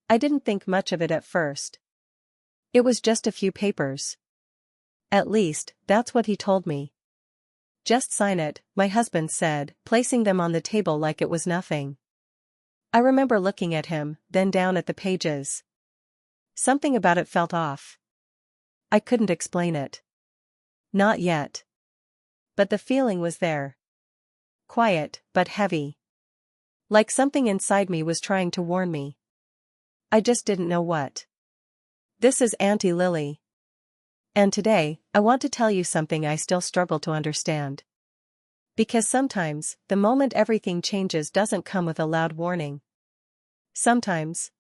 I didn't think much of it at first. It was just a few papers. At least, that's what he told me. Just sign it, my husband said, placing them on the table like it was nothing. I remember looking at him, then down at the pages. Something about it felt off. I couldn't explain it. Not yet. But the feeling was there. Quiet, but heavy. Like something inside me was trying to warn me. I just didn't know what. This is Auntie Lily. And today, I want to tell you something I still struggle to understand. Because sometimes, the moment everything changes doesn't come with a loud warning. Sometimes,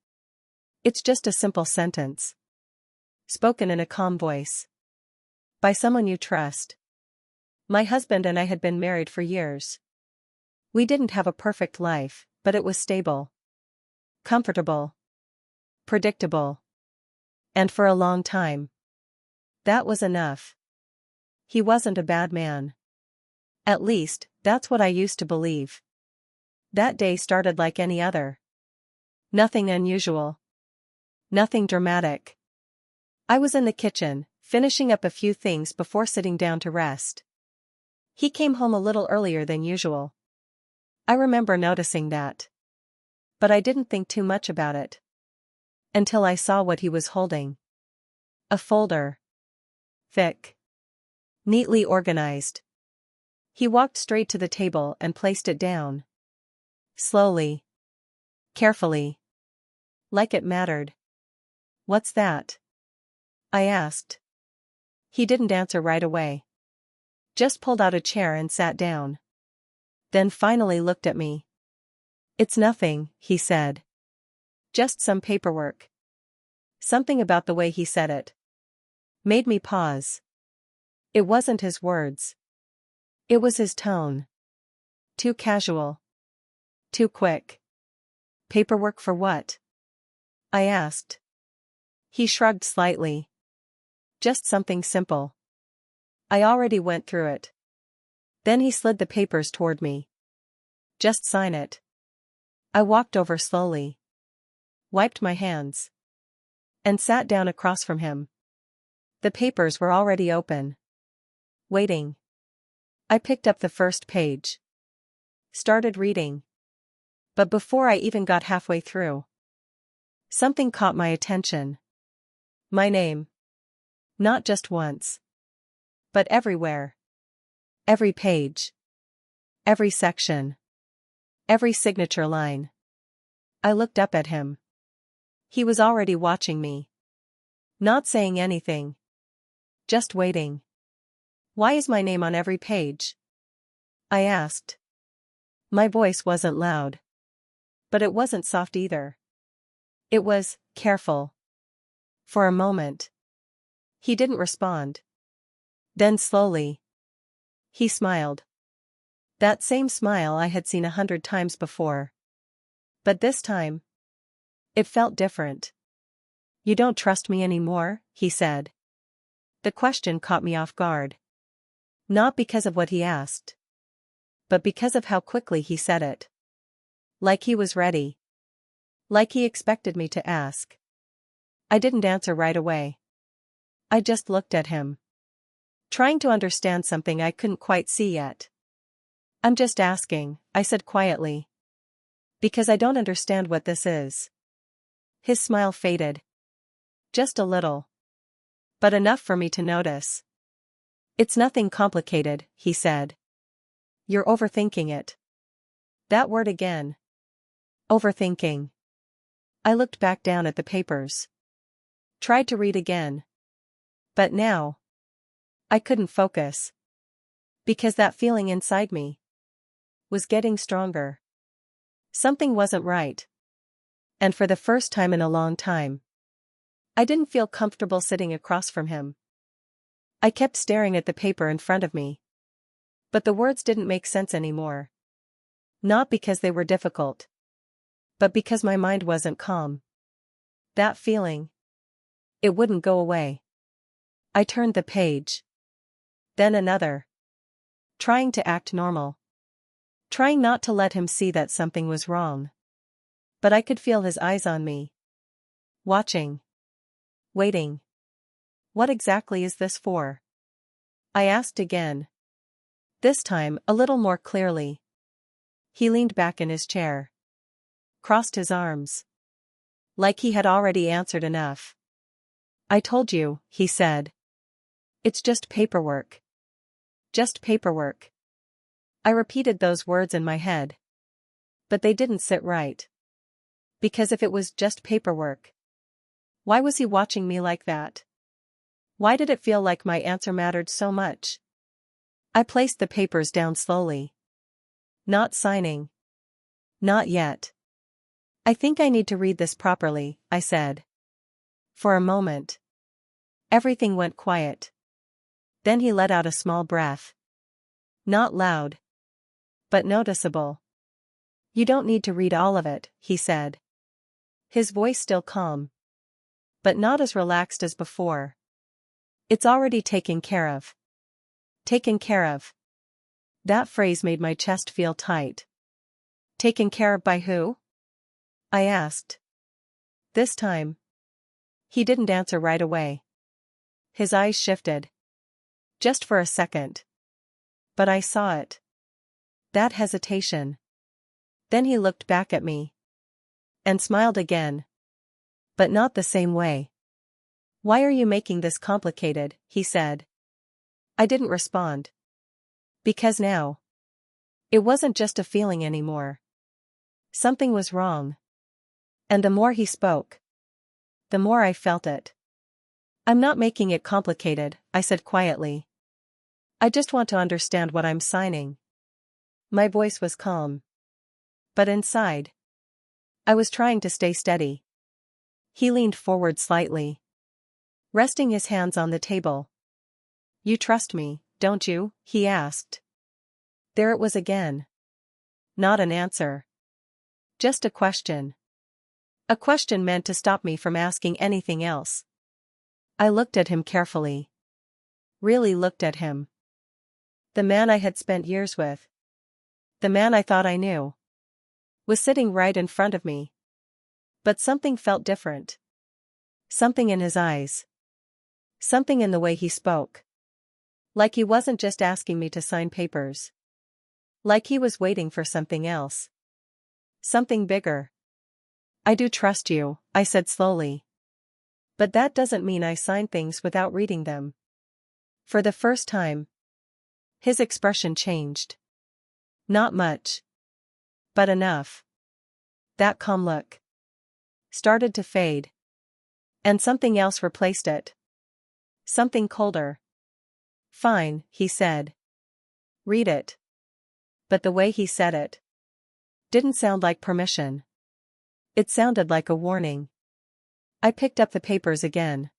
it's just a simple sentence. Spoken in a calm voice. By someone you trust. My husband and I had been married for years. We didn't have a perfect life, but it was stable. Comfortable. Predictable. And for a long time. That was enough. He wasn't a bad man. At least, that's what I used to believe. That day started like any other. Nothing unusual. Nothing dramatic. I was in the kitchen, finishing up a few things before sitting down to rest. He came home a little earlier than usual. I remember noticing that. But I didn't think too much about it. Until I saw what he was holding. A folder. Thick. Neatly organized. He walked straight to the table and placed it down. Slowly. Carefully. Like it mattered. What's that? I asked. He didn't answer right away. Just pulled out a chair and sat down. Then finally looked at me. It's nothing, he said. Just some paperwork. Something about the way he said it made me pause. It wasn't his words. It was his tone. Too casual. Too quick. Paperwork for what? I asked. He shrugged slightly. Just something simple. I already went through it. Then he slid the papers toward me. Just sign it. I walked over slowly. Wiped my hands. And sat down across from him. The papers were already open. Waiting. I picked up the first page. Started reading. But before I even got halfway through, something caught my attention. My name. Not just once. But everywhere. Every page. Every section. Every signature line. I looked up at him. He was already watching me. Not saying anything. Just waiting. Why is my name on every page? I asked. My voice wasn't loud. But it wasn't soft either. It was careful. For a moment. He didn't respond. Then slowly. He smiled. That same smile I had seen 100 times before. But this time, it felt different. You don't trust me anymore, he said. The question caught me off guard. Not because of what he asked. But because of how quickly he said it. Like he was ready. Like he expected me to ask. I didn't answer right away. I just looked at him. Trying to understand something I couldn't quite see yet. I'm just asking, I said quietly. Because I don't understand what this is. His smile faded. Just a little. But enough for me to notice. It's nothing complicated, he said. You're overthinking it. That word again. Overthinking. I looked back down at the papers. Tried to read again. But now, I couldn't focus. Because that feeling inside me was getting stronger. Something wasn't right. And for the first time in a long time, I didn't feel comfortable sitting across from him. I kept staring at the paper in front of me. But the words didn't make sense anymore. Not because they were difficult. But because my mind wasn't calm. That feeling. It wouldn't go away. I turned the page. Then another. Trying to act normal. Trying not to let him see that something was wrong. But I could feel his eyes on me. Watching. Waiting. What exactly is this for? I asked again. This time, a little more clearly. He leaned back in his chair. Crossed his arms. Like he had already answered enough. I told you, he said. It's just paperwork. Just paperwork. I repeated those words in my head. But they didn't sit right. Because if it was just paperwork, why was he watching me like that? Why did it feel like my answer mattered so much? I placed the papers down slowly. Not signing. Not yet. I think I need to read this properly, I said. For a moment. Everything went quiet. Then he let out a small breath. Not loud. But noticeable. You don't need to read all of it, he said. His voice still calm. But not as relaxed as before. It's already taken care of. Taken care of. That phrase made my chest feel tight. Taken care of by who? I asked. This time. He didn't answer right away. His eyes shifted. Just for a second. But I saw it. That hesitation. Then he looked back at me. And smiled again. But not the same way. Why are you making this complicated, he said. I didn't respond. Because now. It wasn't just a feeling anymore. Something was wrong. And the more he spoke, the more I felt it. I'm not making it complicated, I said quietly. I just want to understand what I'm signing. My voice was calm. But inside, I was trying to stay steady. He leaned forward slightly, resting his hands on the table. You trust me, don't you? He asked. There it was again. Not an answer. Just a question. A question meant to stop me from asking anything else. I looked at him carefully. Really looked at him. The man I had spent years with. The man I thought I knew. Was sitting right in front of me. But something felt different. Something in his eyes. Something in the way he spoke. Like he wasn't just asking me to sign papers. Like he was waiting for something else. Something bigger. I do trust you, I said slowly. But that doesn't mean I sign things without reading them. For the first time, his expression changed. Not much. But enough. That calm look started to fade. And something else replaced it. Something colder. Fine, he said. Read it. But the way he said it didn't sound like permission. It sounded like a warning. I picked up the papers again.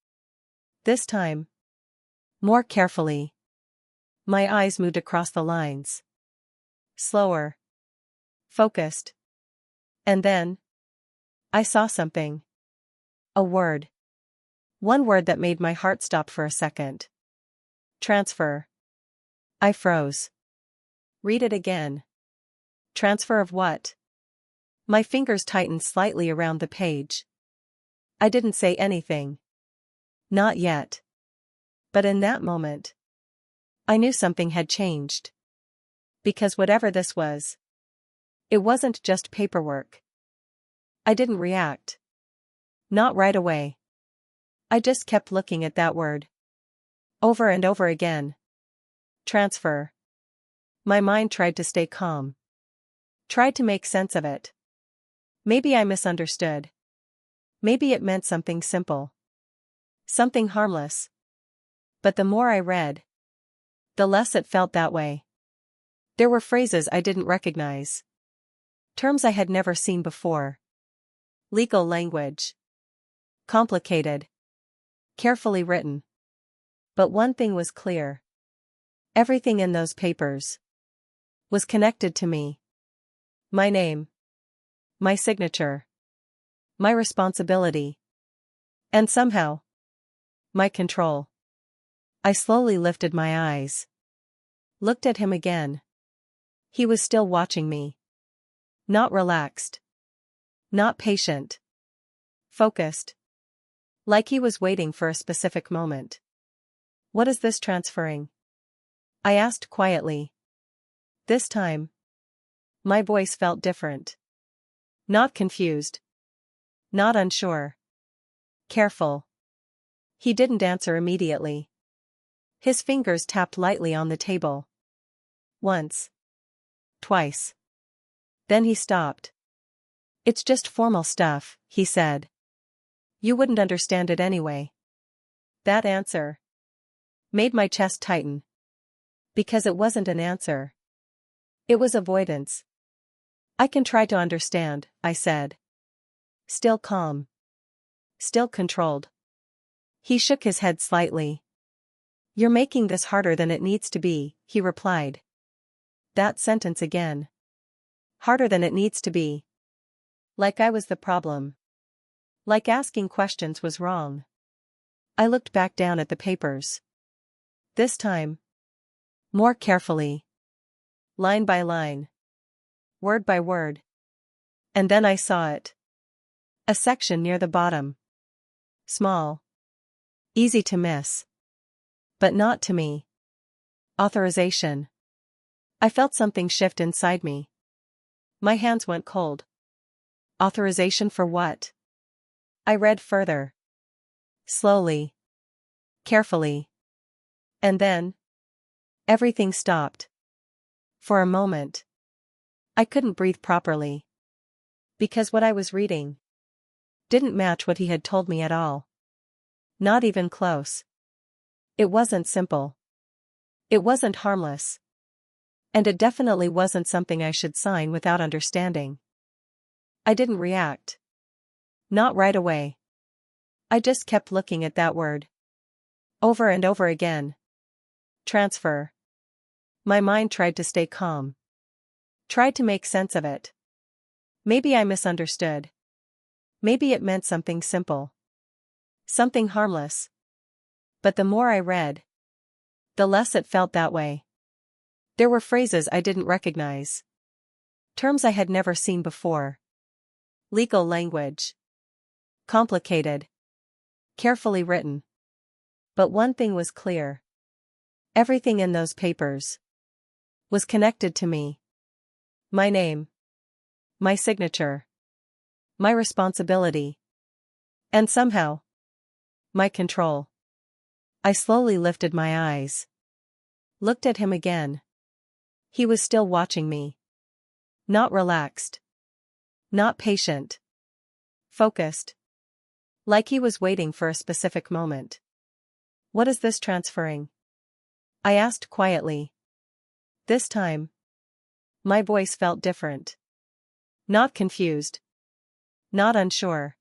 This time, more carefully. My eyes moved across the lines. Slower. Focused. And then, I saw something. A word. One word that made my heart stop for a second. Transfer. I froze. Read it again. Transfer of what? My fingers tightened slightly around the page. I didn't say anything. Not yet. But in that moment, I knew something had changed. Because whatever this was, it wasn't just paperwork. I didn't react. Not right away. I just kept looking at that word. Over and over again. Transfer. My mind tried to stay calm. Tried to make sense of it. Maybe I misunderstood. Maybe it meant something simple. Something harmless. But the more I read, the less it felt that way. There were phrases I didn't recognize. Terms I had never seen before. Legal language. Complicated. Carefully written. But one thing was clear. Everything in those papers was connected to me. My name. My signature. My responsibility. And somehow, my control. I slowly lifted my eyes. Looked at him again. He was still watching me. Not relaxed. Not patient. Focused. Like he was waiting for a specific moment. What is this transferring? I asked quietly. This time, my voice felt different. Not confused. Not unsure. Careful. He didn't answer immediately. His fingers tapped lightly on the table. Once. Twice. Then he stopped. It's just formal stuff, he said. You wouldn't understand it anyway. That answer made my chest tighten. Because it wasn't an answer. It was avoidance. I can try to understand, I said. Still calm. Still controlled. He shook his head slightly. You're making this harder than it needs to be, he replied. That sentence again. Harder than it needs to be. Like I was the problem. Like asking questions was wrong. I looked back down at the papers. This time. More carefully. Line by line. Word by word. And then I saw it. A section near the bottom. Small. Easy to miss. But not to me. Authorization. I felt something shift inside me. My hands went cold. Authorization for what? I read further. Slowly. Carefully. And then. Everything stopped. For a moment. I couldn't breathe properly. Because what I was reading didn't match what he had told me at all. Not even close. It wasn't simple. It wasn't harmless. And it definitely wasn't something I should sign without understanding. I didn't react. Not right away. I just kept looking at that word. Over and over again. Transfer. My mind tried to stay calm. Tried to make sense of it. Maybe I misunderstood. Maybe it meant something simple. Something harmless. But the more I read, the less it felt that way. There were phrases I didn't recognize. Terms I had never seen before. Legal language. Complicated. Carefully written. But one thing was clear. Everything in those papers was connected to me. My name. My signature. My responsibility. And somehow, my control. I slowly lifted my eyes. Looked at him again. He was still watching me. Not relaxed. Not patient. Focused. Like he was waiting for a specific moment. What is this transferring? I asked quietly. This time. My voice felt different. Not confused. Not unsure.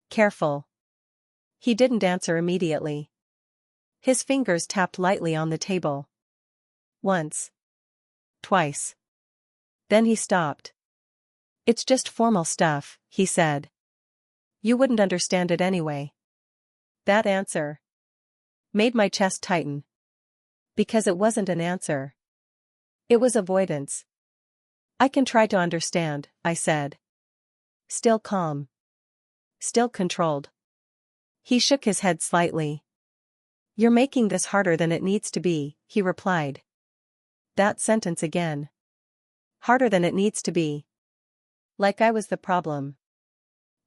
Careful. He didn't answer immediately. His fingers tapped lightly on the table. Once. Twice. Then he stopped. It's just formal stuff, he said. You wouldn't understand it anyway. That answer made my chest tighten. Because it wasn't an answer. It was avoidance. I can try to understand, I said. Still calm. Still controlled. He shook his head slightly. You're making this harder than it needs to be, he replied. That sentence again. Harder than it needs to be. Like I was the problem.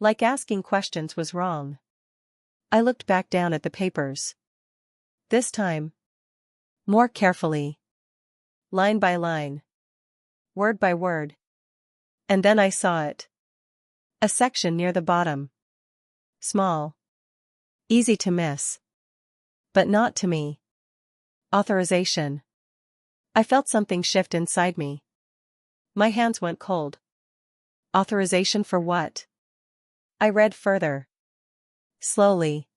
Like asking questions was wrong. I looked back down at the papers. This time. More carefully. Line by line. Word by word. And then I saw it. A section near the bottom. Small. Easy to miss. But not to me. Authorization. I felt something shift inside me. My hands went cold. Authorization for what? I read further. Slowly.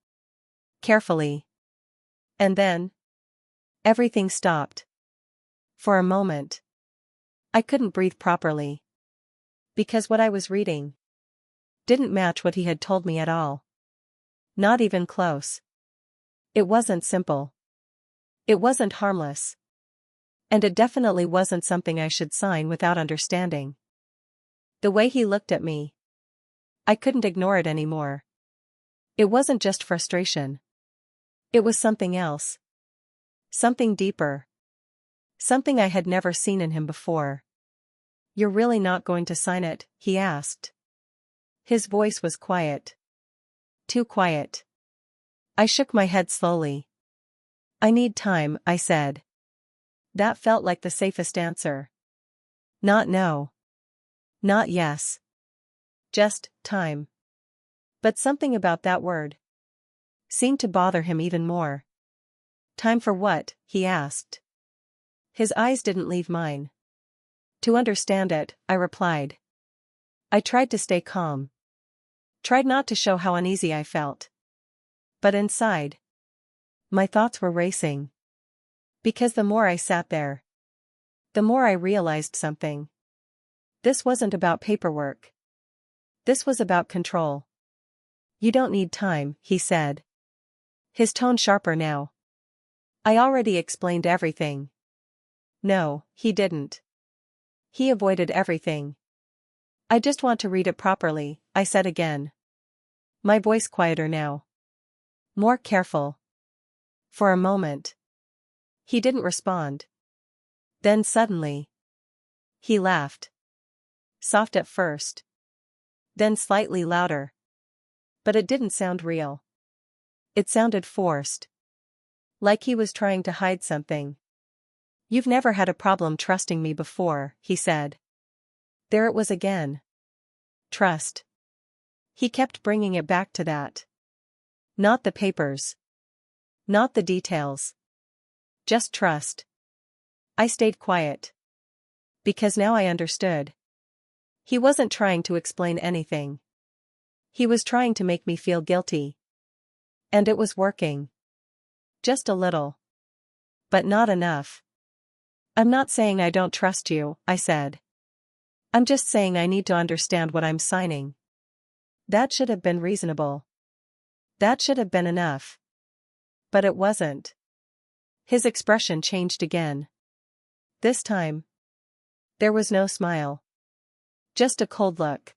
Carefully. And then. Everything stopped. For a moment. I couldn't breathe properly. Because what I was reading didn't match what he had told me at all. Not even close. It wasn't simple. It wasn't harmless. And it definitely wasn't something I should sign without understanding. The way he looked at me. I couldn't ignore it anymore. It wasn't just frustration. It was something else. Something deeper. Something I had never seen in him before. "You're really not going to sign it?" he asked. His voice was quiet. Too quiet. I shook my head slowly. "I need time," I said. That felt like the safest answer. Not no. Not yes. Just time. But something about that word seemed to bother him even more. "Time for what?" he asked. His eyes didn't leave mine. "To understand it," I replied. I tried to stay calm. Tried not to show how uneasy I felt. But inside, my thoughts were racing. Because the more I sat there, the more I realized something. This wasn't about paperwork. This was about control. "You don't need time," he said. His tone sharper now. "I already explained everything." No, he didn't. He avoided everything. "I just want to read it properly," I said again. My voice quieter now. More careful. For a moment, he didn't respond. Then suddenly, he laughed. Soft at first. Then slightly louder. But it didn't sound real. It sounded forced. Like he was trying to hide something. "You've never had a problem trusting me before," he said. There it was again. Trust. He kept bringing it back to that. Not the papers. Not the details. Just trust. I stayed quiet. Because now I understood. He wasn't trying to explain anything. He was trying to make me feel guilty. And it was working. Just a little. But not enough. "I'm not saying I don't trust you," I said. "I'm just saying I need to understand what I'm signing." That should have been reasonable. That should have been enough. But it wasn't. His expression changed again. This time, there was no smile. Just a cold look.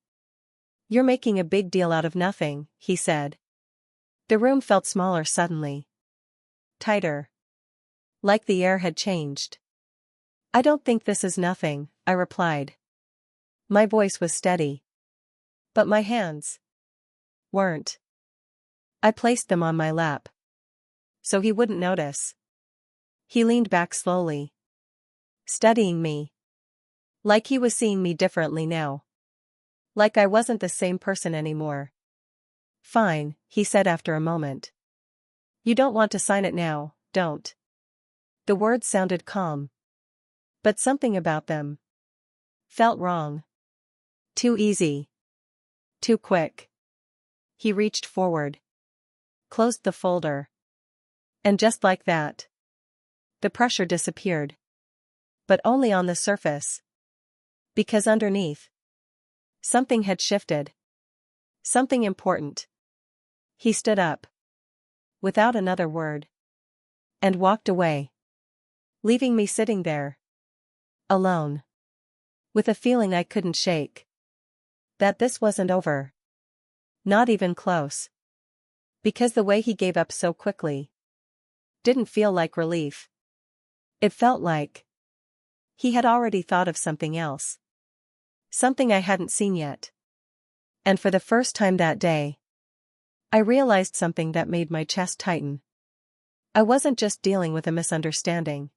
"You're making a big deal out of nothing," he said. The room felt smaller suddenly. Tighter. Like the air had changed. "I don't think this is nothing," I replied. My voice was steady. But my hands weren't. I placed them on my lap. So he wouldn't notice. He leaned back slowly. Studying me. Like he was seeing me differently now. Like I wasn't the same person anymore. "Fine," he said after a moment. "You don't want to sign it now, don't." The words sounded calm. But something about them felt wrong. Too easy. Too quick. He reached forward. Closed the folder. And just like that, the pressure disappeared. But only on the surface. Because underneath, something had shifted. Something important. He stood up. Without another word. And walked away. Leaving me sitting there. Alone. With a feeling I couldn't shake. That this wasn't over. Not even close. Because the way he gave up so quickly didn't feel like relief. It felt like he had already thought of something else. Something I hadn't seen yet. And for the first time that day, I realized something that made my chest tighten. I wasn't just dealing with a misunderstanding.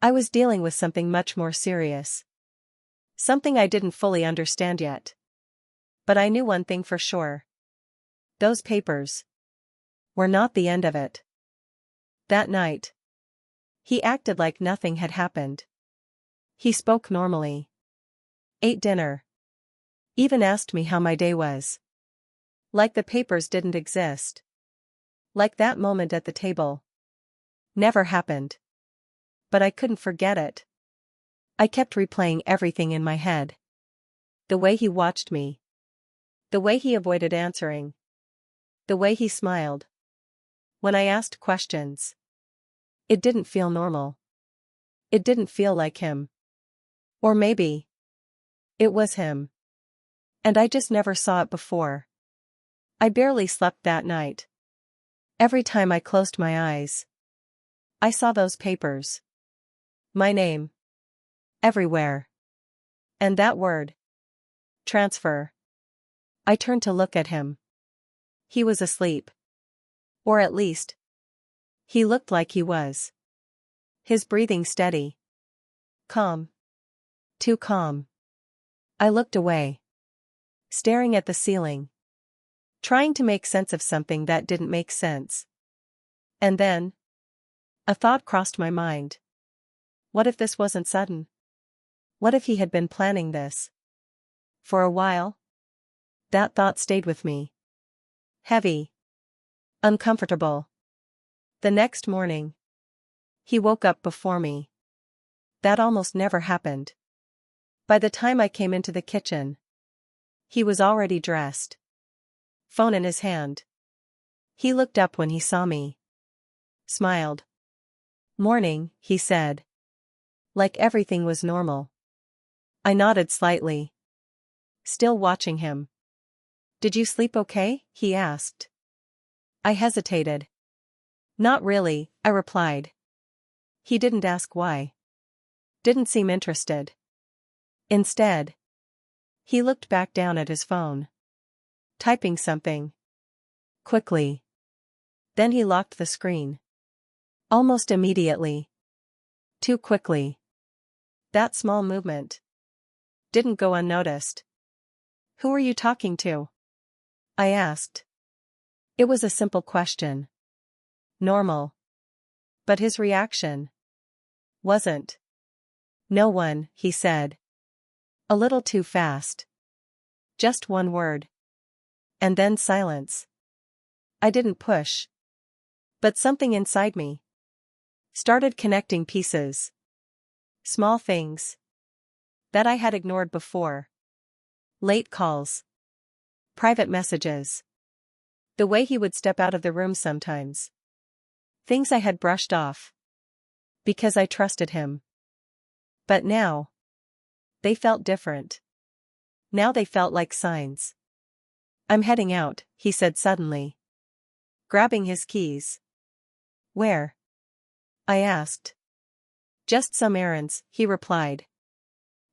I was dealing with something much more serious. Something I didn't fully understand yet. But I knew one thing for sure. Those papers were not the end of it. That night, he acted like nothing had happened. He spoke normally. Ate dinner. Even asked me how my day was. Like the papers didn't exist. Like that moment at the table never happened. But I couldn't forget it. I kept replaying everything in my head. The way he watched me. The way he avoided answering. The way he smiled when I asked questions. It didn't feel normal. It didn't feel like him. Or maybe it was him. And I just never saw it before. I barely slept that night. Every time I closed my eyes, I saw those papers. My name. Everywhere. And that word. Transfer. I turned to look at him. He was asleep. Or at least, he looked like he was. His breathing steady. Calm. Too calm. I looked away. Staring at the ceiling. Trying to make sense of something that didn't make sense. And then, a thought crossed my mind. What if this wasn't sudden? What if he had been planning this? For a while? That thought stayed with me. Heavy. Uncomfortable. The next morning, he woke up before me. That almost never happened. By the time I came into the kitchen, he was already dressed. Phone in his hand. He looked up when he saw me. Smiled. Morning, he said. Like everything was normal. I nodded slightly. Still watching him. Did you sleep okay? He asked. I hesitated. Not really, I replied. He didn't ask why. Didn't seem interested. Instead, he looked back down at his phone. Typing something. Quickly. Then he locked the screen. Almost immediately. Too quickly. That small movement didn't go unnoticed. Who are you talking to? I asked. It was a simple question. Normal. But his reaction wasn't. No one, he said. A little too fast. Just one word. And then silence. I didn't push. But something inside me started connecting pieces. Small things that I had ignored before. Late calls. Private messages. The way he would step out of the room sometimes. Things I had brushed off. Because I trusted him. But now, they felt different. Now they felt like signs. I'm heading out, he said suddenly. Grabbing his keys. Where? I asked. Just some errands, he replied.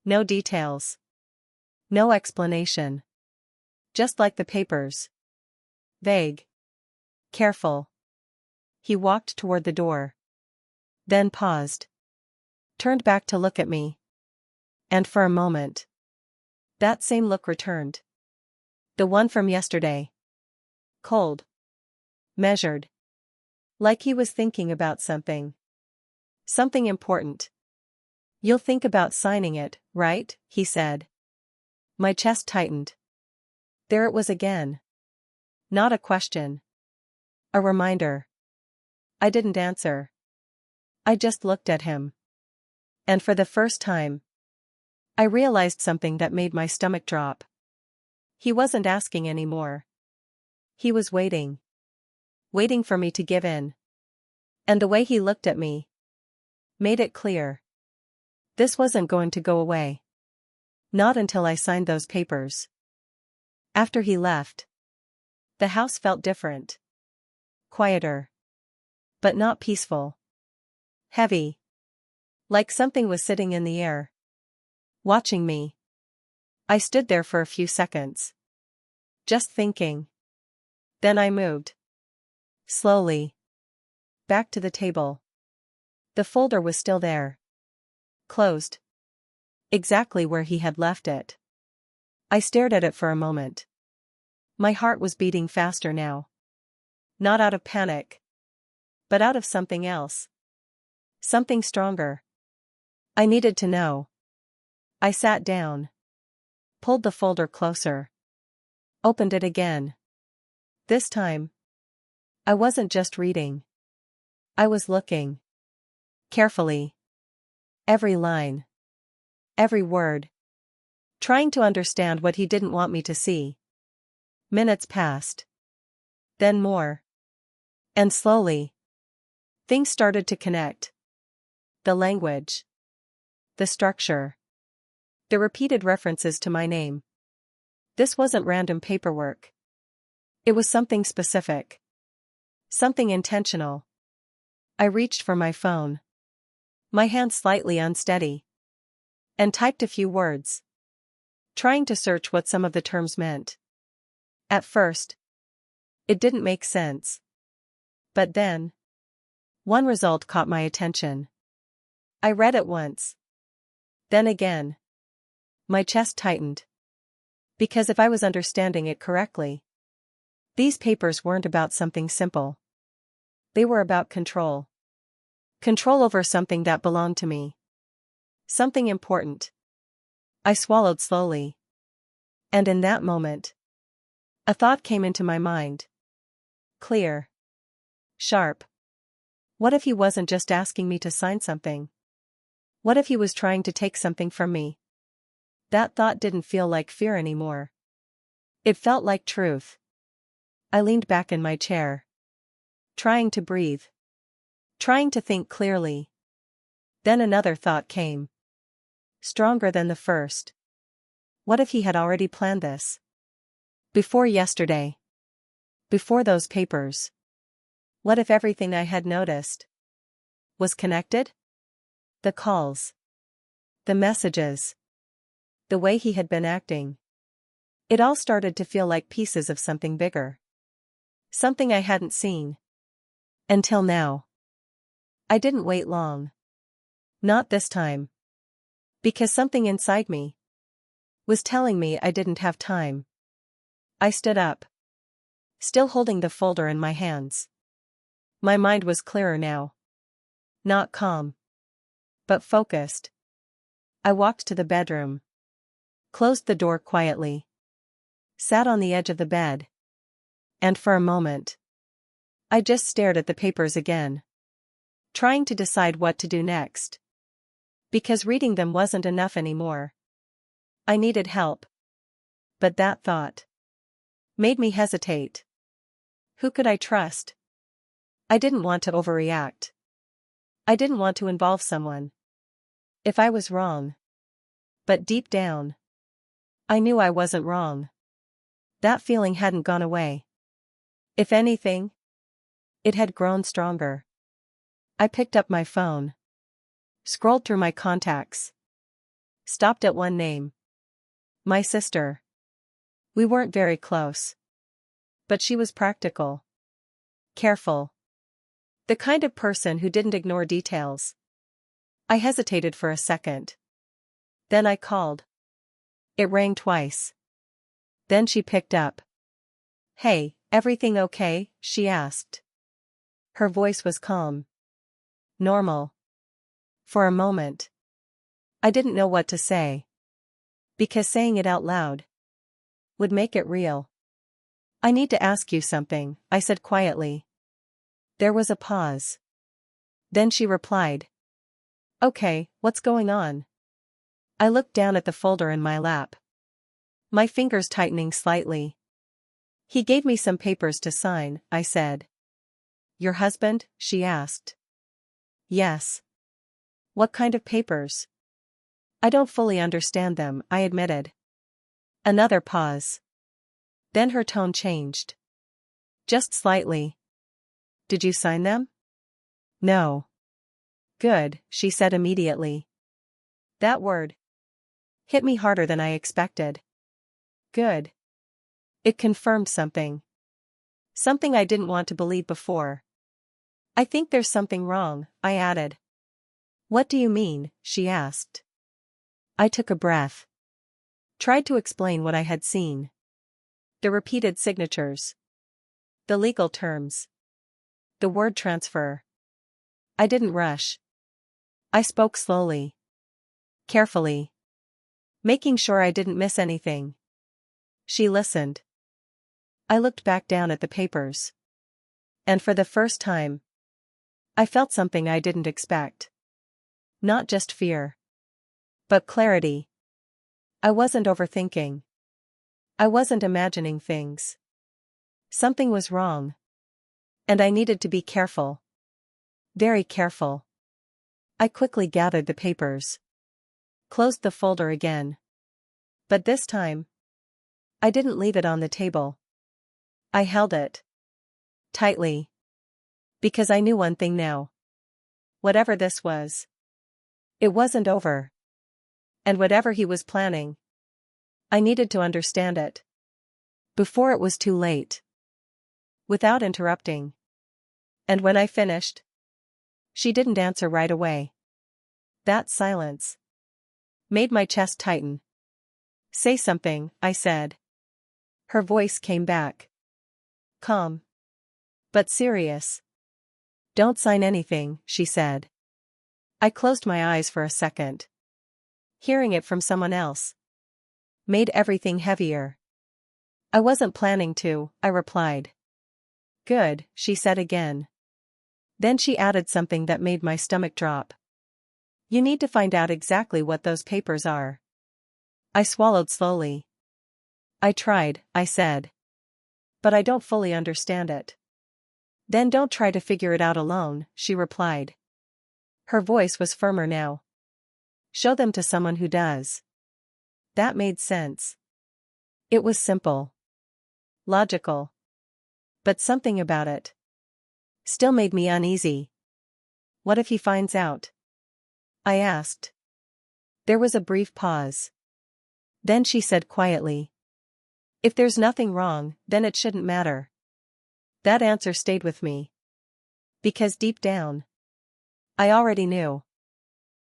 No details. No explanation. Just like the papers. Vague. Careful. He walked toward the door. Then paused. Turned back to look at me. And for a moment, that same look returned. The one from yesterday. Cold. Measured. Like he was thinking about something. Something important. You'll think about signing it, right? He said. My chest tightened. There it was again. Not a question. A reminder. I didn't answer. I just looked at him. And for the first time, I realized something that made my stomach drop. He wasn't asking anymore. He was waiting. Waiting for me to give in. And the way he looked at me made it clear. This wasn't going to go away. Not until I signed those papers. After he left, the house felt different. Quieter. But not peaceful. Heavy. Like something was sitting in the air. Watching me. I stood there for a few seconds. Just thinking. Then I moved. Slowly. Back to the table. The folder was still there. Closed. Exactly where he had left it. I stared at it for a moment. My heart was beating faster now. Not out of panic. But out of something else. Something stronger. I needed to know. I sat down. Pulled the folder closer. Opened it again. This time, I wasn't just reading. I was looking. Carefully. Every line. Every word. Trying to understand what he didn't want me to see. Minutes passed. Then more. And slowly, things started to connect. The language. The structure. The repeated references to my name. This wasn't random paperwork. It was something specific. Something intentional. I reached for my phone. My hand slightly unsteady. And typed a few words. Trying to search what some of the terms meant. At first, it didn't make sense. But then, one result caught my attention. I read it once. Then again. My chest tightened. Because if I was understanding it correctly, these papers weren't about something simple. They were about control. Control over something that belonged to me. Something important. I swallowed slowly. And in that moment, a thought came into my mind. Clear. Sharp. What if he wasn't just asking me to sign something? What if he was trying to take something from me? That thought didn't feel like fear anymore. It felt like truth. I leaned back in my chair. Trying to breathe. Trying to think clearly. Then another thought came. Stronger than the first. What if he had already planned this? Before yesterday. Before those papers. What if everything I had noticed was connected? The calls. The messages. The way he had been acting. It all started to feel like pieces of something bigger. Something I hadn't seen. Until now. I didn't wait long. Not this time. Because something inside me was telling me I didn't have time. I stood up. Still holding the folder in my hands. My mind was clearer now. Not calm. But focused. I walked to the bedroom. Closed the door quietly. Sat on the edge of the bed. And for a moment, I just stared at the papers again. Trying to decide what to do next. Because reading them wasn't enough anymore. I needed help. But that thought made me hesitate. Who could I trust? I didn't want to overreact. I didn't want to involve someone. If I was wrong. But deep down, I knew I wasn't wrong. That feeling hadn't gone away. If anything, it had grown stronger. I picked up my phone. Scrolled through my contacts. Stopped at one name. My sister. We weren't very close. But she was practical. Careful. The kind of person who didn't ignore details. I hesitated for a second. Then I called. It rang twice. Then she picked up. Hey, everything okay? She asked. Her voice was calm. Normal. For a moment, I didn't know what to say. Because saying it out loud would make it real. I need to ask you something, I said quietly. There was a pause. Then she replied. Okay, what's going on? I looked down at the folder in my lap. My fingers tightening slightly. He gave me some papers to sign, I said. Your husband? She asked. Yes. What kind of papers? I don't fully understand them, I admitted. Another pause. Then her tone changed. Just slightly. Did you sign them? No. Good, she said immediately. That word hit me harder than I expected. Good. It confirmed something. Something I didn't want to believe before. I think there's something wrong, I added. What do you mean? She asked. I took a breath. Tried to explain what I had seen. The repeated signatures. The legal terms. The word transfer. I didn't rush. I spoke slowly. Carefully. Making sure I didn't miss anything. She listened. I looked back down at the papers. And for the first time, I felt something I didn't expect. Not just fear. But clarity. I wasn't overthinking. I wasn't imagining things. Something was wrong. And I needed to be careful. Very careful. I quickly gathered the papers. Closed the folder again. But this time, I didn't leave it on the table. I held it tightly. Because I knew one thing now. Whatever this was, it wasn't over. And whatever he was planning, I needed to understand it before it was too late. Without interrupting. And when I finished, she didn't answer right away. That silence made my chest tighten. Say something, I said. Her voice came back. Calm. But serious. Don't sign anything, she said. I closed my eyes for a second. Hearing it from someone else made everything heavier. I wasn't planning to, I replied. Good, she said again. Then she added something that made my stomach drop. You need to find out exactly what those papers are. I swallowed slowly. I tried, I said. But I don't fully understand it. Then don't try to figure it out alone, she replied. Her voice was firmer now. Show them to someone who does. That made sense. It was simple. Logical. But something about it still made me uneasy. What if he finds out? I asked. There was a brief pause. Then she said quietly. If there's nothing wrong, then it shouldn't matter. That answer stayed with me. Because deep down, I already knew.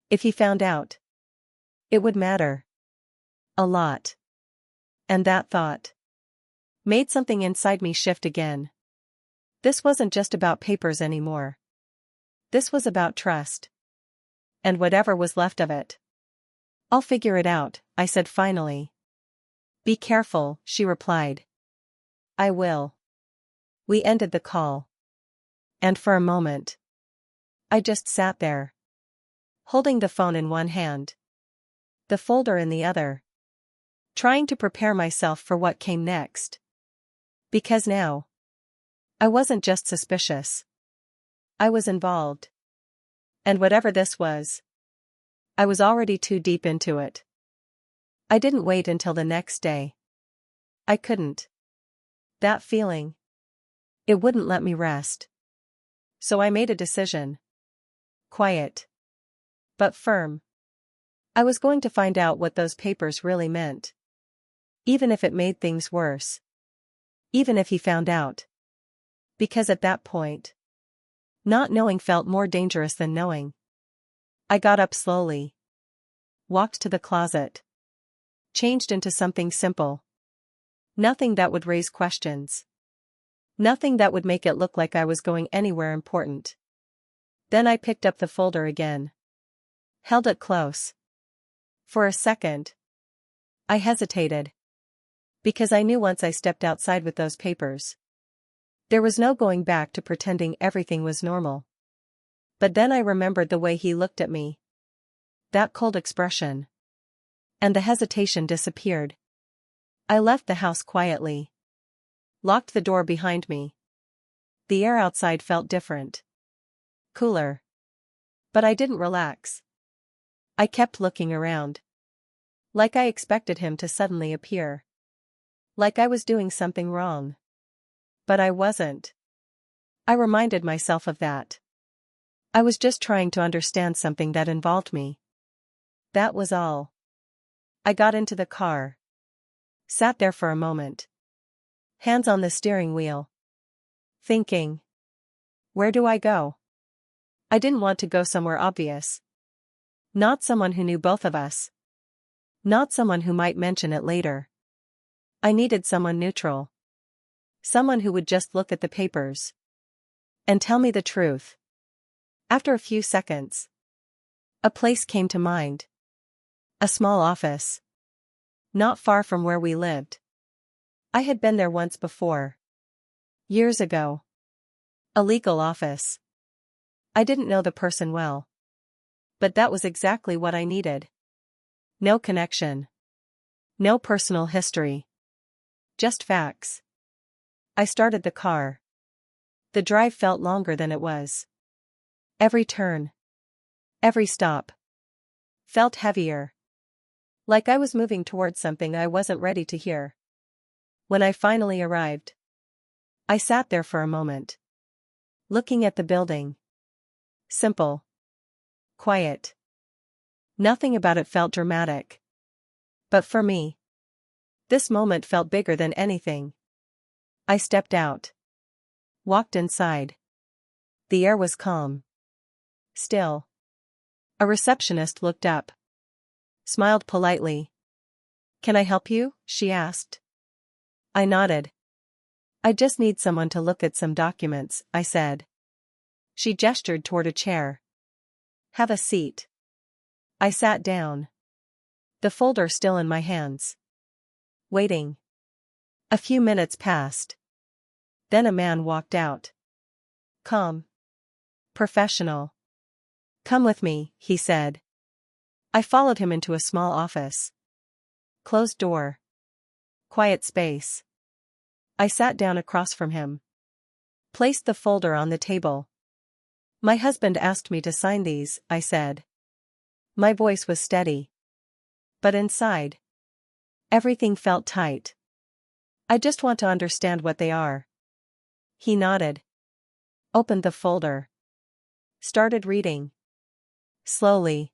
If he found out, it would matter. A lot. And that thought made something inside me shift again. This wasn't just about papers anymore. This was about trust. And whatever was left of it. I'll figure it out, I said finally. Be careful, she replied. I will. We ended the call. And for a moment, I just sat there, holding the phone in one hand, the folder in the other, trying to prepare myself for what came next. Because now, I wasn't just suspicious. I was involved. And whatever this was, I was already too deep into it. I didn't wait until the next day. I couldn't. That feeling, it wouldn't let me rest. So I made a decision. Quiet. But firm. I was going to find out what those papers really meant. Even if it made things worse. Even if he found out. Because at that point, not knowing felt more dangerous than knowing. I got up slowly. Walked to the closet. Changed into something simple. Nothing that would raise questions. Nothing that would make it look like I was going anywhere important. Then I picked up the folder again. Held it close. For a second, I hesitated. Because I knew once I stepped outside with those papers, there was no going back to pretending everything was normal. But then I remembered the way he looked at me. That cold expression. And the hesitation disappeared. I left the house quietly. Locked the door behind me. The air outside felt different. Cooler. But I didn't relax. I kept looking around. Like I expected him to suddenly appear. Like I was doing something wrong. But I wasn't. I reminded myself of that. I was just trying to understand something that involved me. That was all. I got into the car. Sat there for a moment. Hands on the steering wheel. Thinking. Where do I go? I didn't want to go somewhere obvious. Not someone who knew both of us. Not someone who might mention it later. I needed someone neutral. Someone who would just look at the papers. And tell me the truth. After a few seconds, a place came to mind. A small office. Not far from where we lived. I had been there once before. Years ago. A legal office. I didn't know the person well. But that was exactly what I needed. No connection. No personal history. Just facts. I started the car. The drive felt longer than it was. Every turn. Every stop. Felt heavier. Like I was moving towards something I wasn't ready to hear. When I finally arrived, I sat there for a moment, looking at the building. Simple. Quiet. Nothing about it felt dramatic. But for me, this moment felt bigger than anything. I stepped out. Walked inside. The air was calm. Still. A receptionist looked up. Smiled politely. "Can I help you?" she asked. I nodded. "I just need someone to look at some documents," I said. She gestured toward a chair. "Have a seat." I sat down. The folder still in my hands. Waiting. A few minutes passed. Then a man walked out. Calm. Professional. "Come with me," he said. I followed him into a small office. Closed door. Quiet space. I sat down across from him. Placed the folder on the table. "My husband asked me to sign these," I said. My voice was steady. But inside, everything felt tight. "I just want to understand what they are." He nodded. Opened the folder. Started reading. Slowly.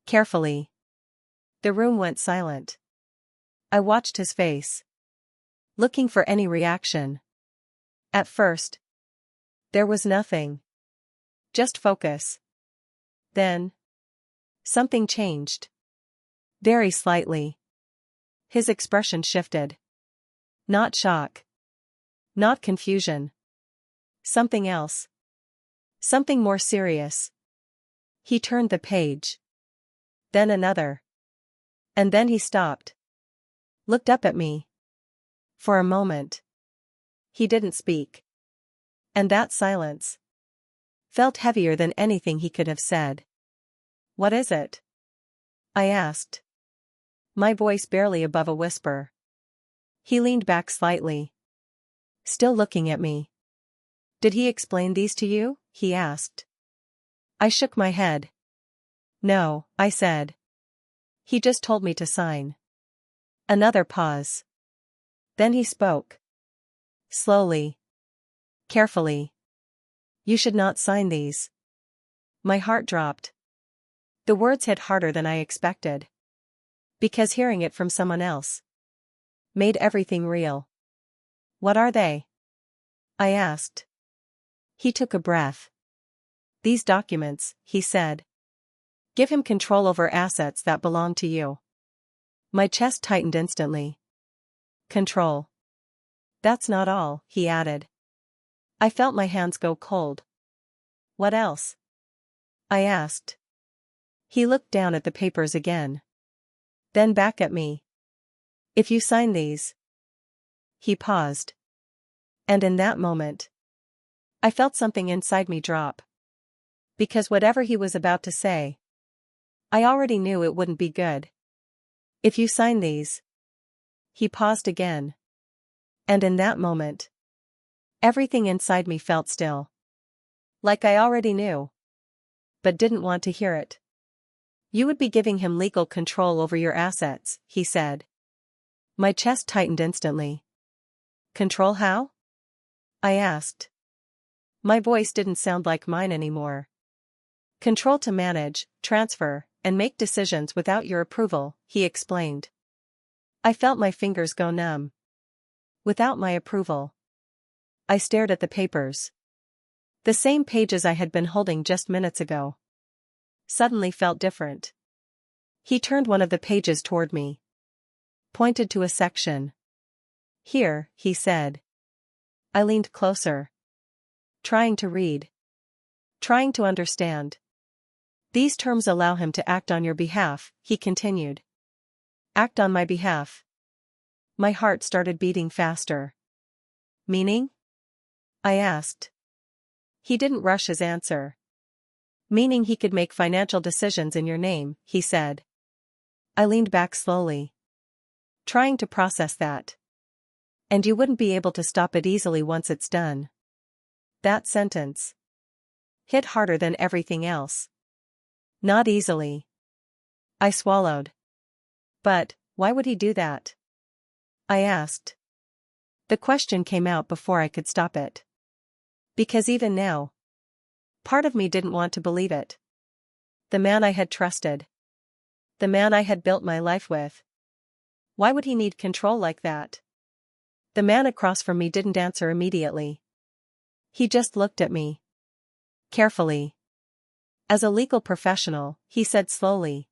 Carefully. The room went silent. I watched his face, looking for any reaction. At first, there was nothing. Just focus. Then, something changed. Very slightly. His expression shifted. Not shock. Not confusion. Something else. Something more serious. He turned the page. Then another. And then he stopped. Looked up at me. For a moment. He didn't speak. And that silence felt heavier than anything he could have said. "What is it?" I asked. My voice barely above a whisper. He leaned back slightly. Still looking at me. "Did he explain these to you?" he asked. I shook my head. "No," I said. "He just told me to sign." Another pause. Then he spoke. Slowly. Carefully. "You should not sign these." My heart dropped. The words hit harder than I expected. Because hearing it from someone else made everything real. "What are they?" I asked. He took a breath. "These documents," he said, "give him control over assets that belong to you." My chest tightened instantly. "Control. That's not all," he added. I felt my hands go cold. "What else?" I asked. He looked down at the papers again. Then back at me. "If you sign these." He paused. And in that moment, I felt something inside me drop. Because whatever he was about to say, I already knew it wouldn't be good. "If you sign these." He paused again. And in that moment, everything inside me felt still. Like I already knew. But didn't want to hear it. "You would be giving him legal control over your assets," he said. My chest tightened instantly. "Control how?" I asked. My voice didn't sound like mine anymore. "Control to manage, transfer, and make decisions without your approval," he explained. I felt my fingers go numb. Without my approval. I stared at the papers. The same pages I had been holding just minutes ago. Suddenly felt different. He turned one of the pages toward me. Pointed to a section. "Here," he said. I leaned closer. Trying to read. Trying to understand. "These terms allow him to act on your behalf," he continued. Act on my behalf. My heart started beating faster. "Meaning?" I asked. He didn't rush his answer. "Meaning he could make financial decisions in your name," he said. I leaned back slowly. Trying to process that. "And you wouldn't be able to stop it easily once it's done." That sentence hit harder than everything else. Not easily. I swallowed. "But, why would he do that?" I asked. The question came out before I could stop it. Because even now, part of me didn't want to believe it. The man I had trusted. The man I had built my life with. Why would he need control like that? The man across from me didn't answer immediately. He just looked at me. Carefully. As a legal professional, he said slowly.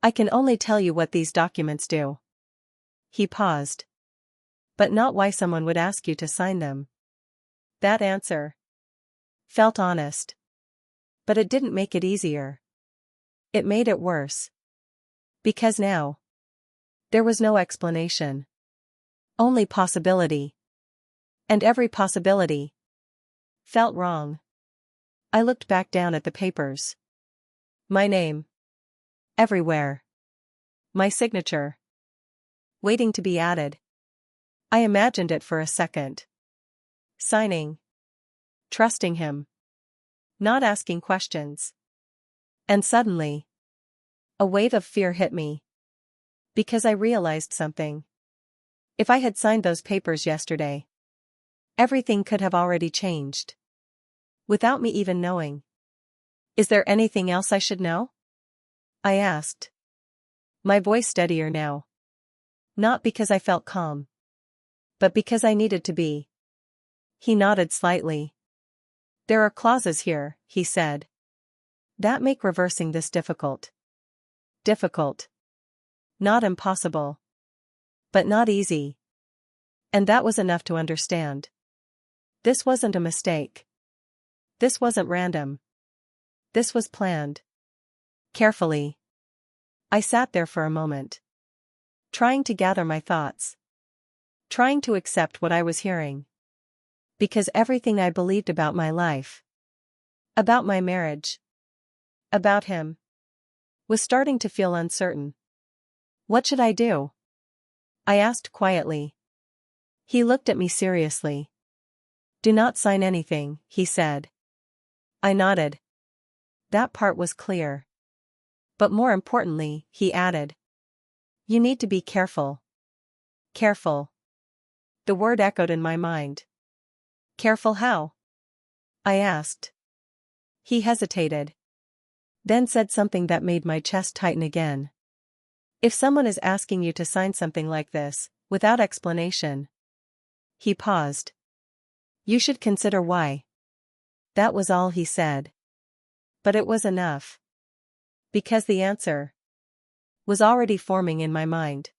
I can only tell you what these documents do. He paused. But not why someone would ask you to sign them. That answer felt honest. But it didn't make it easier. It made it worse. Because now, there was no explanation. Only possibility. And every possibility felt wrong. I looked back down at the papers. My name. Everywhere. My signature. Waiting to be added. I imagined it for a second. Signing. Trusting him. Not asking questions. And suddenly, a wave of fear hit me. Because I realized something. If I had signed those papers yesterday, everything could have already changed. Without me even knowing. Is there anything else I should know? I asked. My voice steadier now. Not because I felt calm. But because I needed to be. He nodded slightly. There are clauses here, he said. That make reversing this difficult. Difficult. Not impossible. But not easy. And that was enough to understand. This wasn't a mistake. This wasn't random. This was planned. Carefully. I sat there for a moment. Trying to gather my thoughts. Trying to accept what I was hearing. Because everything I believed about my life. About my marriage. About him. Was starting to feel uncertain. What should I do? I asked quietly. He looked at me seriously. Do not sign anything, he said. I nodded. That part was clear. But more importantly, he added. You need to be careful. Careful. The word echoed in my mind. Careful how? I asked. He hesitated. Then said something that made my chest tighten again. If someone is asking you to sign something like this, without explanation. He paused. You should consider why. That was all he said. But it was enough. Because the answer was already forming in my mind.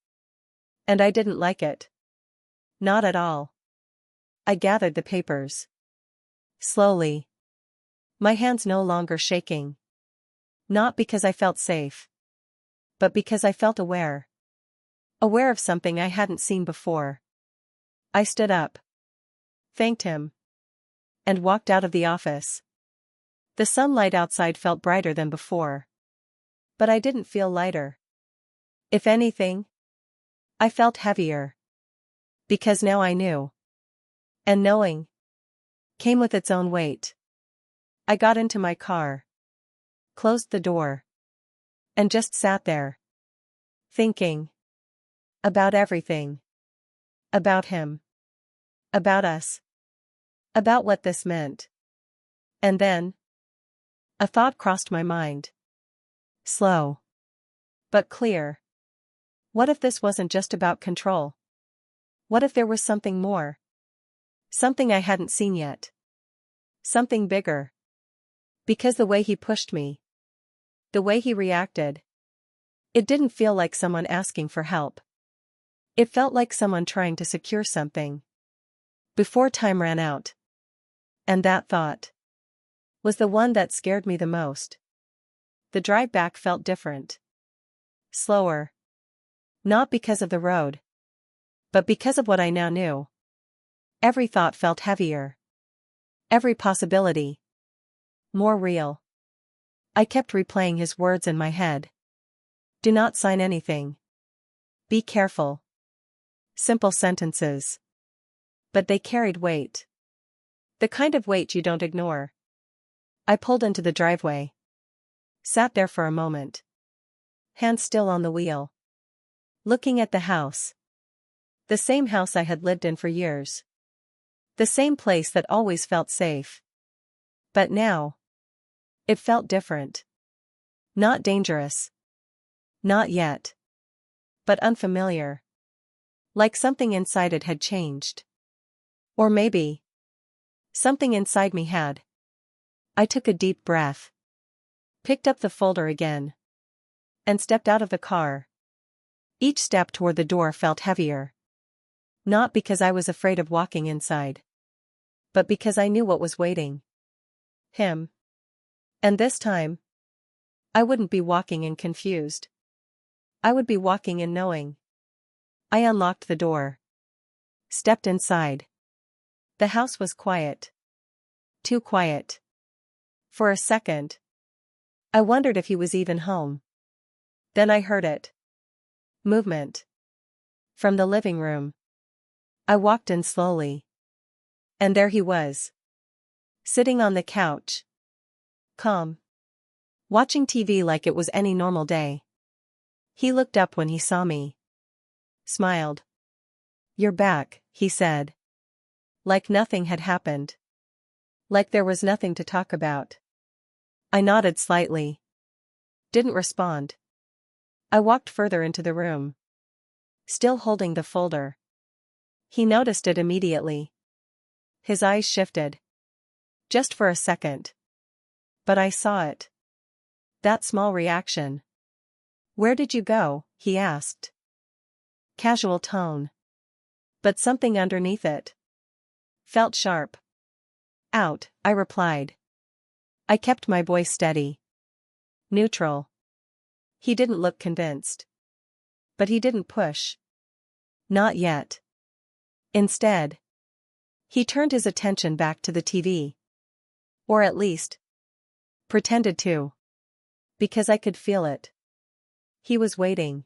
And I didn't like it. Not at all. I gathered the papers. Slowly. My hands no longer shaking. Not because I felt safe. But because I felt aware. Aware of something I hadn't seen before. I stood up. Thanked him. And walked out of the office. The sunlight outside felt brighter than before. But I didn't feel lighter. If anything, I felt heavier. Because now I knew. And knowing came with its own weight. I got into my car. Closed the door. And just sat there. Thinking. About everything. About him. About us. About what this meant. And then, a thought crossed my mind. Slow. But clear. What if this wasn't just about control? What if there was something more? Something I hadn't seen yet. Something bigger. Because the way he pushed me. The way he reacted. It didn't feel like someone asking for help. It felt like someone trying to secure something. Before time ran out. And that thought was the one that scared me the most. The drive back felt different. Slower. Not because of the road. But because of what I now knew. Every thought felt heavier. Every possibility. More real. I kept replaying his words in my head. Do not sign anything. Be careful. Simple sentences. But they carried weight. The kind of weight you don't ignore. I pulled into the driveway. Sat there for a moment. Hands still on the wheel. Looking at the house. The same house I had lived in for years. The same place that always felt safe. But now, it felt different. Not dangerous. Not yet. But unfamiliar. Like something inside it had changed. Or maybe something inside me had. I took a deep breath. Picked up the folder again. And stepped out of the car. Each step toward the door felt heavier. Not because I was afraid of walking inside. But because I knew what was waiting. Him. And this time, I wouldn't be walking in confused. I would be walking in knowing. I unlocked the door. Stepped inside. The house was quiet. Too quiet. For a second, I wondered if he was even home. Then I heard it. Movement. From the living room. I walked in slowly. And there he was. Sitting on the couch. Calm. Watching TV like it was any normal day. He looked up when he saw me. Smiled. "You're back," he said. Like nothing had happened. Like there was nothing to talk about. I nodded slightly. Didn't respond. I walked further into the room. Still holding the folder. He noticed it immediately. His eyes shifted. Just for a second. But I saw it. That small reaction. "Where did you go?" he asked. Casual tone. But something underneath it felt sharp. "Out," I replied. I kept my voice steady. Neutral. He didn't look convinced. But he didn't push. Not yet. Instead, he turned his attention back to the TV. Or at least, pretended to. Because I could feel it. He was waiting.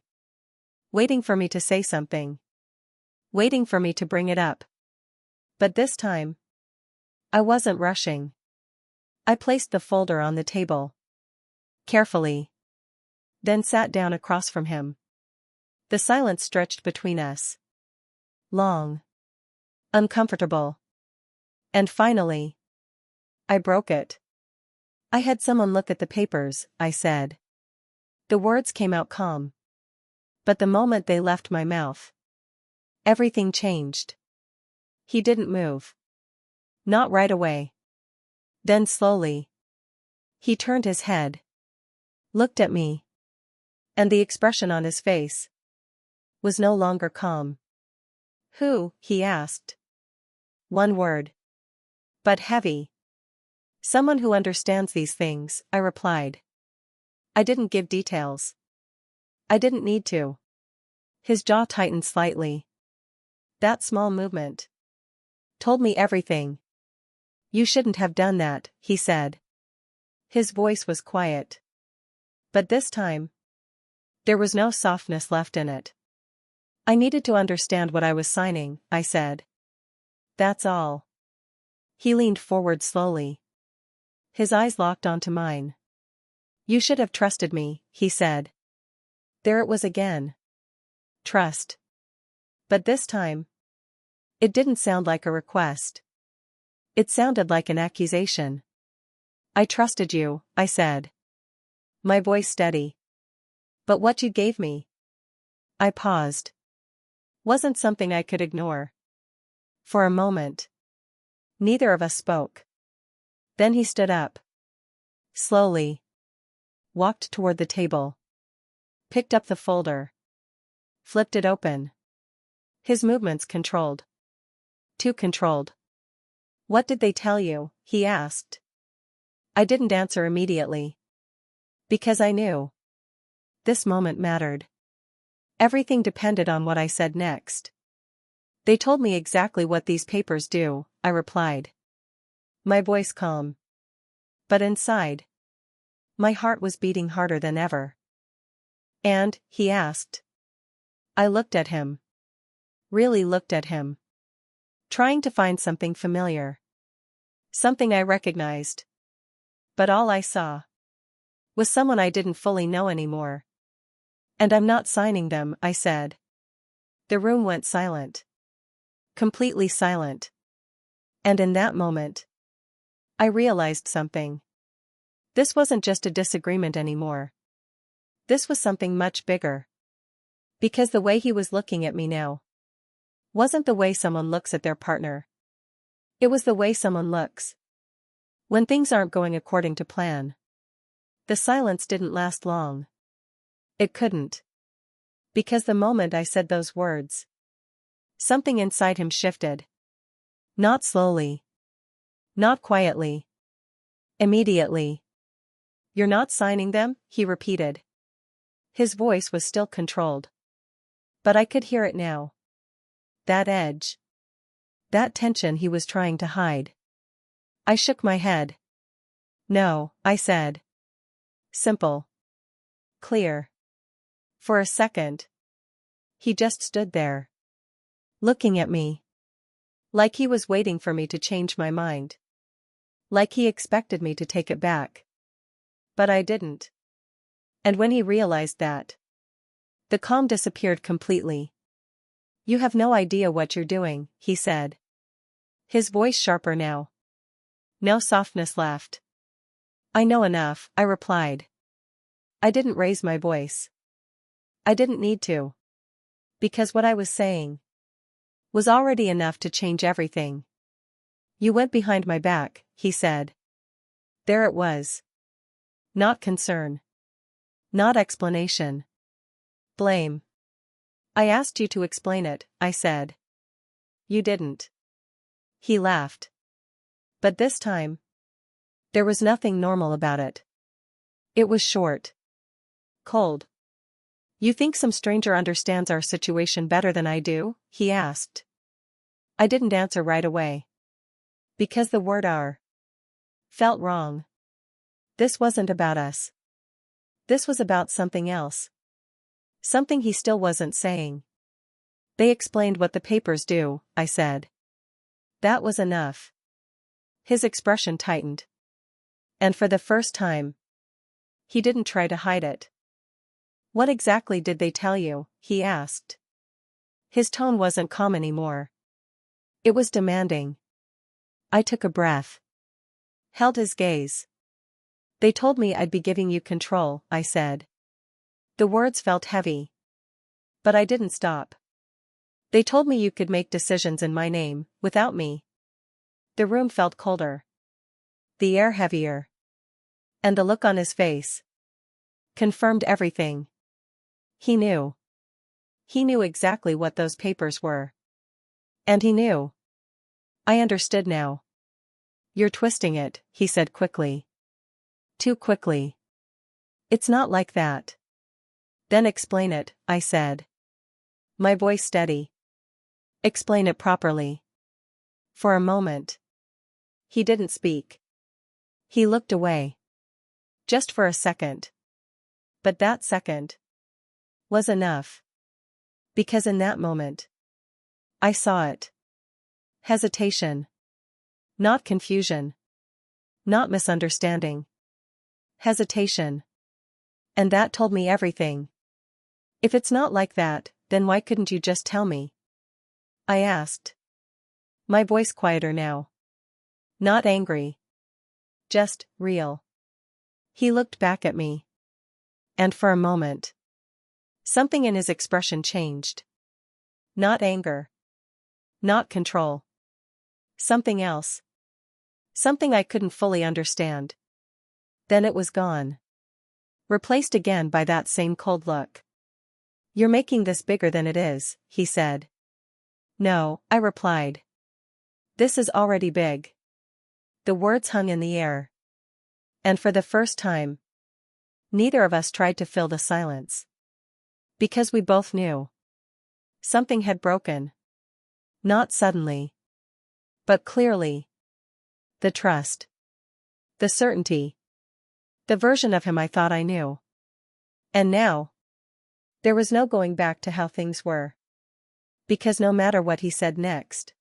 Waiting for me to say something. Waiting for me to bring it up. But this time, I wasn't rushing. I placed the folder on the table. Carefully. Then sat down across from him. The silence stretched between us. Long. Uncomfortable. And finally, I broke it. "I had someone look at the papers," I said. The words came out calm. But the moment they left my mouth, everything changed. He didn't move. Not right away. Then slowly, he turned his head. Looked at me. And the expression on his face was no longer calm. "Who?" he asked. One word. But heavy. "Someone who understands these things," I replied. I didn't give details. I didn't need to. His jaw tightened slightly. That small movement told me everything. "You shouldn't have done that," he said. His voice was quiet. But this time, there was no softness left in it. "I needed to understand what I was signing," I said. "That's all." He leaned forward slowly. His eyes locked onto mine. "You should have trusted me," he said. There it was again. Trust. But this time, it didn't sound like a request. It sounded like an accusation. "I trusted you," I said. My voice steady. "But what you gave me," I paused, "wasn't something I could ignore." For a moment, neither of us spoke. Then he stood up. Slowly. Walked toward the table. Picked up the folder. Flipped it open. His movements controlled. Too controlled. "What did they tell you?" he asked. I didn't answer immediately. Because I knew. This moment mattered. Everything depended on what I said next. "They told me exactly what these papers do," I replied. My voice calm. But inside, my heart was beating harder than ever. "And?" he asked. I looked at him. Really looked at him. Trying to find something familiar. Something I recognized. But all I saw was someone I didn't fully know anymore. "And I'm not signing them," I said. The room went silent. Completely silent. And in that moment, I realized something. This wasn't just a disagreement anymore. This was something much bigger. Because the way he was looking at me now wasn't the way someone looks at their partner. It was the way someone looks when things aren't going according to plan. The silence didn't last long. It couldn't. Because the moment I said those words, something inside him shifted. Not slowly. Not quietly. Immediately. "You're not signing them?" he repeated. His voice was still controlled. But I could hear it now. That edge. That tension he was trying to hide. I shook my head. "No," I said. Simple. Clear. For a second, he just stood there, looking at me. Like he was waiting for me to change my mind. Like he expected me to take it back. But I didn't. And when he realized that, the calm disappeared completely. "You have no idea what you're doing," he said. His voice sharper now. No softness left. "I know enough," I replied. I didn't raise my voice. I didn't need to. Because what I was saying was already enough to change everything. "You went behind my back," he said. There it was. Not concern. Not explanation. Blame. "I asked you to explain it," I said. "You didn't." He laughed. But this time, there was nothing normal about it. It was short. Cold. "You think some stranger understands our situation better than I do?" he asked. I didn't answer right away. Because the word "our" felt wrong. This wasn't about us. This was about something else. Something he still wasn't saying. "They explained what the papers do," I said. That was enough. His expression tightened. And for the first time, he didn't try to hide it. "What exactly did they tell you?" he asked. His tone wasn't calm anymore. It was demanding. I took a breath. Held his gaze. "They told me I'd be giving you control," I said. The words felt heavy. But I didn't stop. "They told me you could make decisions in my name, without me." The room felt colder. The air heavier. And the look on his face confirmed everything. He knew. He knew exactly what those papers were. And he knew. I understood now. "You're twisting it," he said quickly. Too quickly. "It's not like that." "Then explain it," I said. My voice steady. "Explain it properly." For a moment, he didn't speak. He looked away. Just for a second. But that second was enough. Because in that moment, I saw it. Hesitation. Not confusion. Not misunderstanding. Hesitation. And that told me everything. "If it's not like that, then why couldn't you just tell me?" I asked. My voice quieter now. Not angry. Just real. He looked back at me. And for a moment, something in his expression changed. Not anger. Not control. Something else. Something I couldn't fully understand. Then it was gone. Replaced again by that same cold look. "You're making this bigger than it is," he said. "No," I replied. "This is already big." The words hung in the air. And for the first time, neither of us tried to fill the silence. Because we both knew. Something had broken. Not suddenly. But clearly. The trust. The certainty. The version of him I thought I knew. And now, there was no going back to how things were. Because no matter what he said next,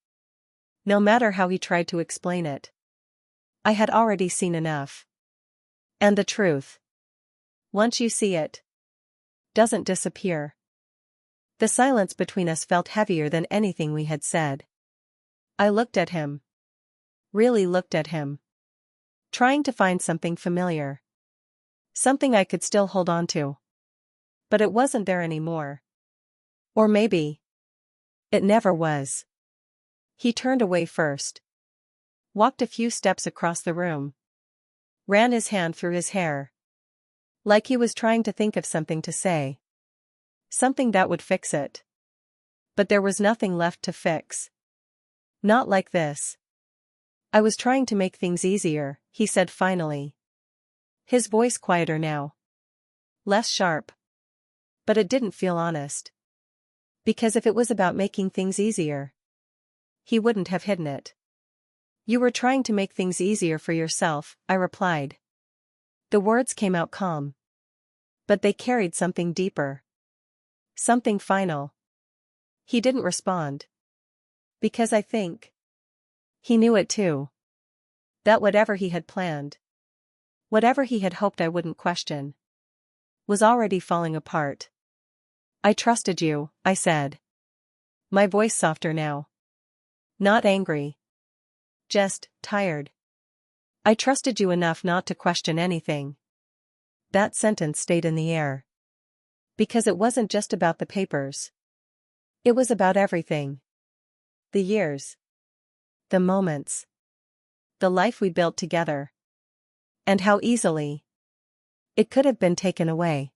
no matter how he tried to explain it, I had already seen enough. And the truth, once you see it, doesn't disappear. The silence between us felt heavier than anything we had said. I looked at him. Really looked at him. Trying to find something familiar. Something I could still hold on to. But it wasn't there anymore. Or maybe it never was. He turned away first. Walked a few steps across the room. Ran his hand through his hair. Like he was trying to think of something to say. Something that would fix it. But there was nothing left to fix. Not like this. I was trying to make things easier, he said finally. His voice quieter now. Less sharp. But it didn't feel honest. Because if it was about making things easier, he wouldn't have hidden it. You were trying to make things easier for yourself, I replied. The words came out calm. But they carried something deeper. Something final. He didn't respond. Because I think he knew it too. That whatever he had planned, whatever he had hoped I wouldn't question, was already falling apart. I trusted you, I said. My voice softer now. Not angry. Just tired. I trusted you enough not to question anything. That sentence stayed in the air. Because it wasn't just about the papers. It was about everything. The years. The moments. The life we built together. And how easily it could have been taken away.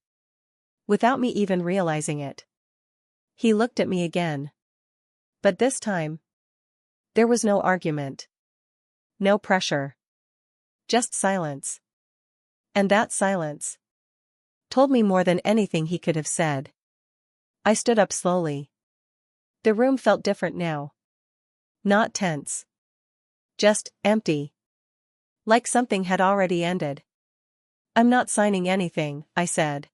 Without me even realizing it. He looked at me again. But this time, there was no argument. No pressure. Just silence. And that silence told me more than anything he could have said. I stood up slowly. The room felt different now. Not tense. Just empty. Like something had already ended. I'm not signing anything, I said.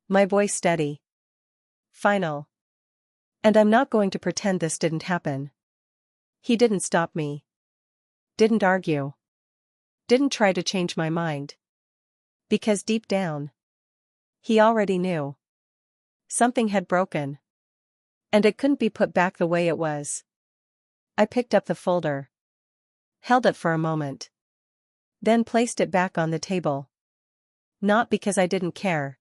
My voice steady. Final. And I'm not going to pretend this didn't happen. He didn't stop me. Didn't argue. Didn't try to change my mind. Because deep down, he already knew. Something had broken. And it couldn't be put back the way it was. I picked up the folder. Held it for a moment. Then placed it back on the table. Not because I didn't care.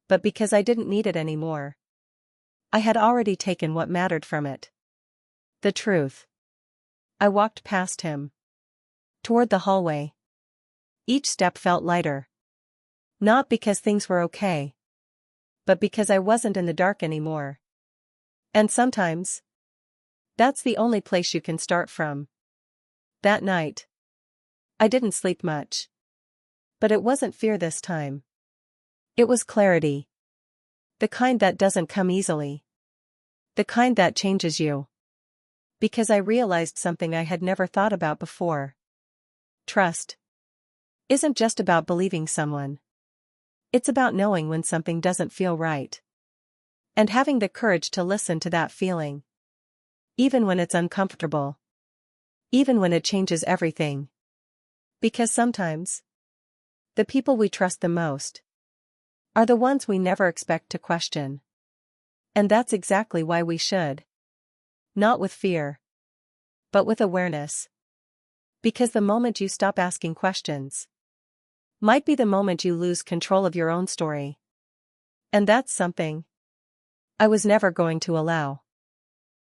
But because I didn't need it anymore. I had already taken what mattered from it. The truth. I walked past him. Toward the hallway. Each step felt lighter. Not because things were okay. But because I wasn't in the dark anymore. And sometimes, that's the only place you can start from. That night, I didn't sleep much. But it wasn't fear this time. It was clarity. The kind that doesn't come easily. The kind that changes you. Because I realized something I had never thought about before. Trust isn't just about believing someone. It's about knowing when something doesn't feel right. And having the courage to listen to that feeling. Even when it's uncomfortable. Even when it changes everything. Because sometimes, the people we trust the most are the ones we never expect to question. And that's exactly why we should. Not with fear. But with awareness. Because the moment you stop asking questions might be the moment you lose control of your own story. And that's something I was never going to allow.